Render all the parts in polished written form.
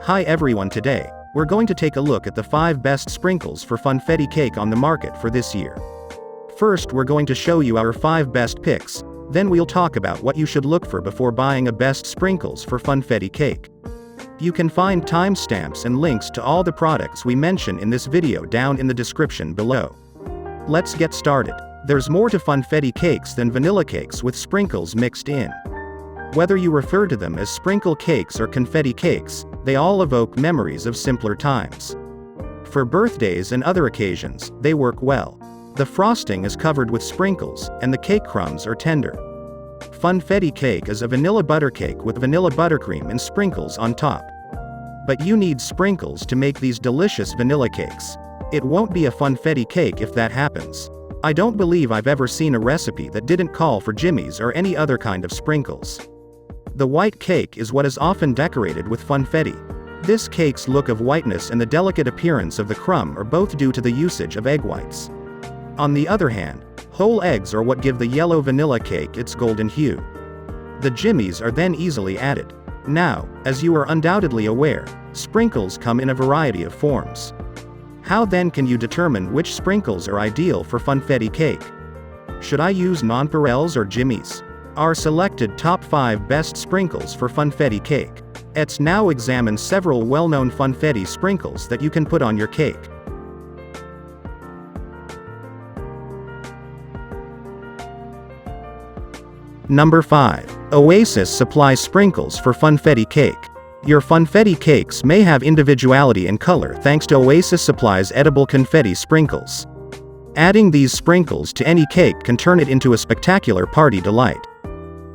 Hi everyone, today, we're going to take a look at the 5 best sprinkles for Funfetti Cake on the market for this year. First, we're going to show you our 5 best picks, then we'll talk about what you should look for before buying a best sprinkles for Funfetti Cake. You can find timestamps and links to all the products we mention in this video down in the description below. Let's get started. There's more to Funfetti cakes than vanilla cakes with sprinkles mixed in. Whether you refer to them as sprinkle cakes or confetti cakes, they all evoke memories of simpler times. For birthdays and other occasions, they work well. The frosting is covered with sprinkles, and the cake crumbs are tender. Funfetti Cake is a vanilla butter cake with vanilla buttercream and sprinkles on top. But you need sprinkles to make these delicious vanilla cakes. It won't be a Funfetti cake if that happens. I don't believe I've ever seen a recipe that didn't call for jimmies or any other kind of sprinkles. The white cake is what is often decorated with funfetti. This cake's look of whiteness and the delicate appearance of the crumb are both due to the usage of egg whites. On the other hand, whole eggs are what give the yellow vanilla cake its golden hue. The jimmies are then easily added. Now, as you are undoubtedly aware, sprinkles come in a variety of forms. How then can you determine which sprinkles are ideal for Funfetti Cake? Should I use nonpareils or jimmies? Our selected top 5 best sprinkles for Funfetti Cake. Let's now examine several well-known Funfetti sprinkles that you can put on your cake. Number 5. Oasis supplies sprinkles for Funfetti Cake. Your Funfetti cakes may have individuality in color thanks to Oasis supplies edible confetti sprinkles. Adding these sprinkles to any cake can turn it into a spectacular party delight.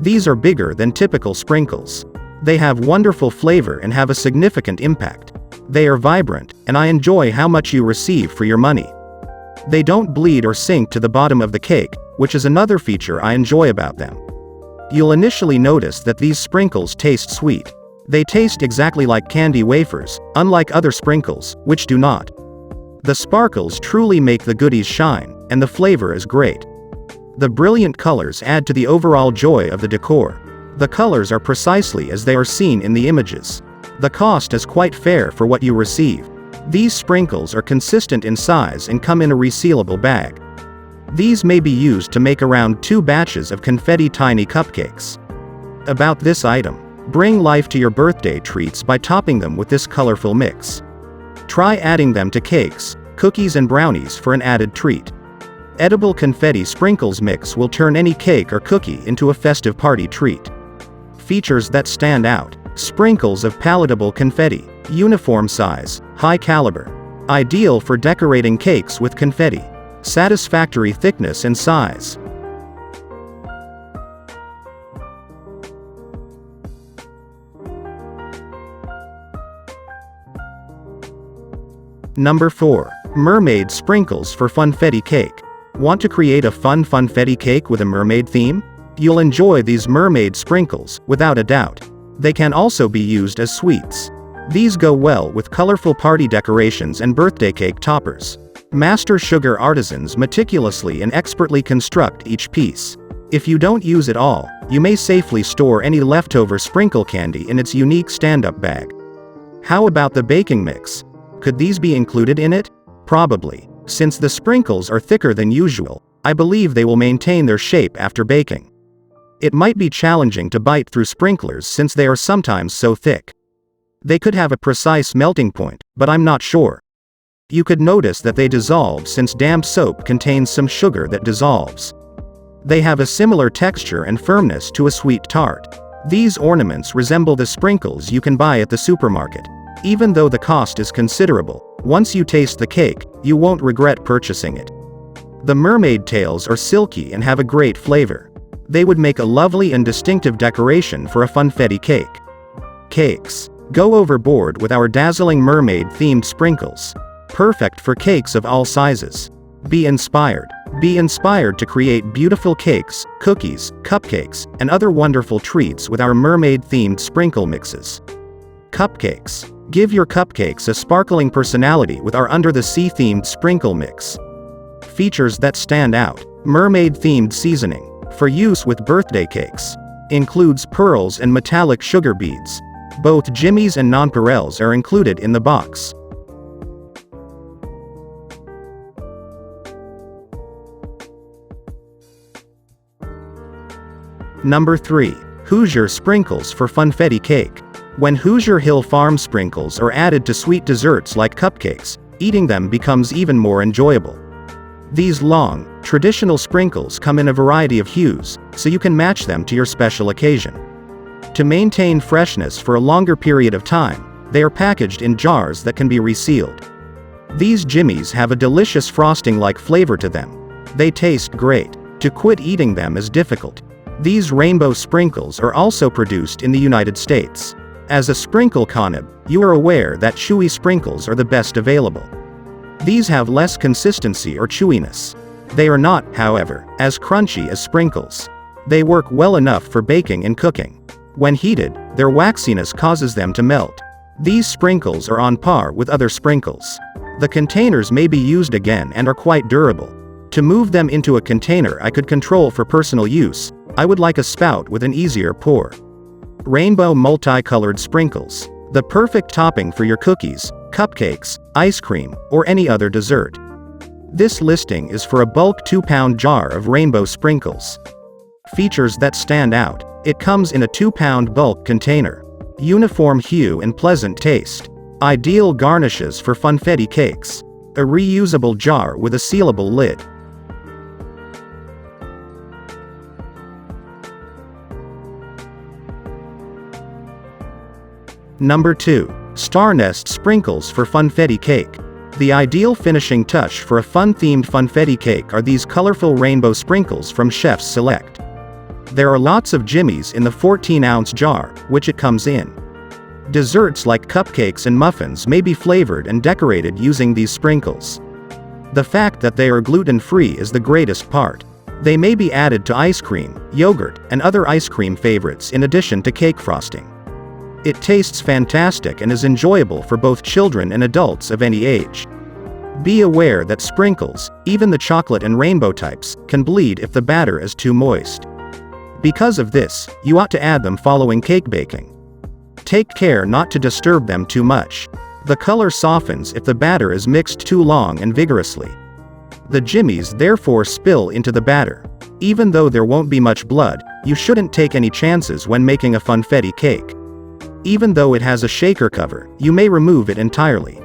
These are bigger than typical sprinkles. They have wonderful flavor and have a significant impact. They are vibrant, and I enjoy how much you receive for your money. They don't bleed or sink to the bottom of the cake, which is another feature I enjoy about them. You'll initially notice that these sprinkles taste sweet. They taste exactly like candy wafers, unlike other sprinkles, which do not. The sparkles truly make the goodies shine, and the flavor is great. The brilliant colors add to the overall joy of the decor. The colors are precisely as they are seen in the images. The cost is quite fair for what you receive. These sprinkles are consistent in size and come in a resealable bag. These may be used to make around 2 batches of confetti tiny cupcakes. About this item, bring life to your birthday treats by topping them with this colorful mix. Try adding them to cakes, cookies and brownies for an added treat. Edible confetti sprinkles mix will turn any cake or cookie into a festive party treat. Features that stand out: sprinkles of palatable confetti, uniform size, high caliber. Ideal for decorating cakes with confetti. Satisfactory thickness and size. Number 4. Mermaid Sprinkles for Funfetti Cake. Want to create a fun Funfetti cake with a mermaid theme? You'll enjoy these mermaid sprinkles, without a doubt. They can also be used as sweets. These go well with colorful party decorations and birthday cake toppers. Master sugar artisans meticulously and expertly construct each piece. If you don't use it all, you may safely store any leftover sprinkle candy in its unique stand-up bag. How about the baking mix? Could these be included in it? Probably. Since the sprinkles are thicker than usual, I believe they will maintain their shape after baking. It might be challenging to bite through sprinklers since they are sometimes so thick. They could have a precise melting point, but I'm not sure. You could notice that they dissolve since damp soap contains some sugar that dissolves. They have a similar texture and firmness to a sweet tart. These ornaments resemble the sprinkles you can buy at the supermarket. Even though the cost is considerable, once you taste the cake, you won't regret purchasing it. The mermaid tails are silky and have a great flavor. They would make a lovely and distinctive decoration for a Funfetti cake. Cakes. Go overboard with our dazzling mermaid-themed sprinkles. Perfect for cakes of all sizes. Be inspired. Be inspired to create beautiful cakes, cookies, cupcakes, and other wonderful treats with our mermaid-themed sprinkle mixes. Cupcakes. Give your cupcakes a sparkling personality with our under-the-sea-themed sprinkle mix. Features that stand out: mermaid-themed seasoning, for use with birthday cakes. Includes pearls and metallic sugar beads. Both jimmies and nonpareils are included in the box. Number 3. Hoosier Sprinkles for Funfetti Cake. When Hoosier Hill Farm sprinkles are added to sweet desserts like cupcakes, eating them becomes even more enjoyable. These long, traditional sprinkles come in a variety of hues, so you can match them to your special occasion. To maintain freshness for a longer period of time, they are packaged in jars that can be resealed. These jimmies have a delicious frosting-like flavor to them. They taste great. To quit eating them is difficult. These rainbow sprinkles are also produced in the United States. As a sprinkle connoisseur, you are aware that chewy sprinkles are the best available. These have less consistency or chewiness. They are not, however, as crunchy as sprinkles. They work well enough for baking and cooking. When heated, their waxiness causes them to melt. These sprinkles are on par with other sprinkles. The containers may be used again and are quite durable. To move them into a container I could control for personal use, I would like a spout with an easier pour. Rainbow multicolored sprinkles. The perfect topping for your cookies, cupcakes, ice cream, or any other dessert. This listing is for a bulk 2-pound jar of rainbow sprinkles. Features that stand out. It comes in a 2-pound bulk container. Uniform hue and pleasant taste. Ideal garnishes for funfetti cakes. A reusable jar with a sealable lid. Number 2. STARNEST Sprinkles for Funfetti Cake. The ideal finishing touch for a fun-themed funfetti cake are these colorful rainbow sprinkles from Chef's Select. There are lots of jimmies in the 14-ounce jar, which it comes in. Desserts like cupcakes and muffins may be flavored and decorated using these sprinkles. The fact that they are gluten-free is the greatest part. They may be added to ice cream, yogurt, and other ice cream favorites in addition to cake frosting. It tastes fantastic and is enjoyable for both children and adults of any age. Be aware that sprinkles, even the chocolate and rainbow types, can bleed if the batter is too moist. Because of this, you ought to add them following cake baking. Take care not to disturb them too much. The color softens if the batter is mixed too long and vigorously. The jimmies therefore spill into the batter. Even though there won't be much blood, you shouldn't take any chances when making a funfetti cake. Even though it has a shaker cover, you may remove it entirely.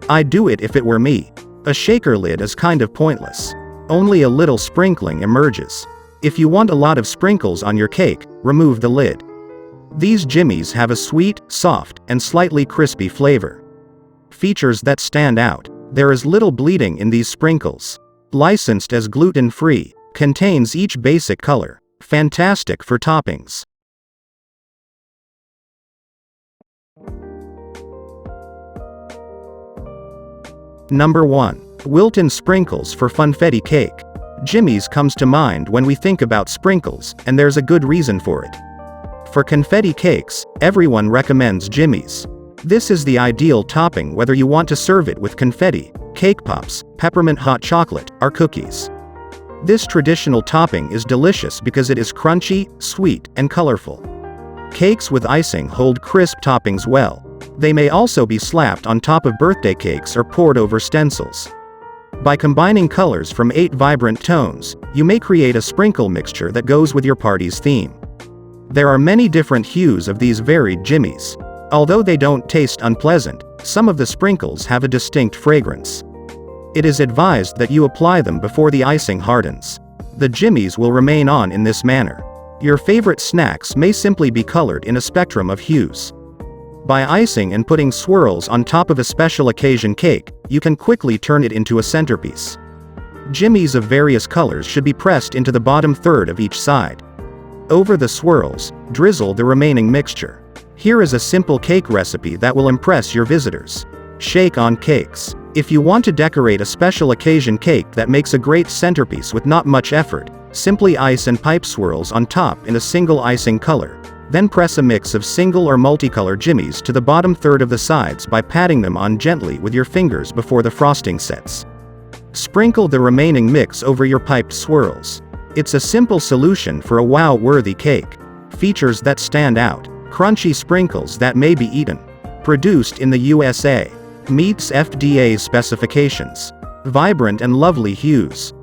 I'd do it if it were me. A shaker lid is kind of pointless. Only a little sprinkling emerges. If you want a lot of sprinkles on your cake, remove the lid. These jimmies have a sweet, soft, and slightly crispy flavor. Features that stand out. There is little bleeding in these sprinkles. Licensed as gluten-free. Contains each basic color. Fantastic for toppings. Number 1. Wilton Sprinkles for Funfetti Cake. Jimmies comes to mind when we think about sprinkles, and there's a good reason for it. For confetti cakes, everyone recommends jimmies. This is the ideal topping whether you want to serve it with confetti, cake pops, peppermint hot chocolate, or cookies. This traditional topping is delicious because it is crunchy, sweet, and colorful. Cakes with icing hold crisp toppings well. They may also be slapped on top of birthday cakes or poured over stencils. By combining colors from 8 vibrant tones, you may create a sprinkle mixture that goes with your party's theme. There are many different hues of these varied jimmies. Although they don't taste unpleasant, some of the sprinkles have a distinct fragrance. It is advised that you apply them before the icing hardens. The jimmies will remain on in this manner. Your favorite snacks may simply be colored in a spectrum of hues. By icing and putting swirls on top of a special occasion cake, you can quickly turn it into a centerpiece. Jimmies of various colors should be pressed into the bottom third of each side. Over the swirls, drizzle the remaining mixture. Here is a simple cake recipe that will impress your visitors. Shake on cakes. If you want to decorate a special occasion cake that makes a great centerpiece with not much effort, simply ice and pipe swirls on top in a single icing color. Then press a mix of single or multicolor jimmies to the bottom third of the sides by patting them on gently with your fingers before the frosting sets. Sprinkle the remaining mix over your piped swirls. It's a simple solution for a wow-worthy cake. Features that stand out. Crunchy sprinkles that may be eaten. Produced in the USA. Meets FDA specifications. Vibrant and lovely hues.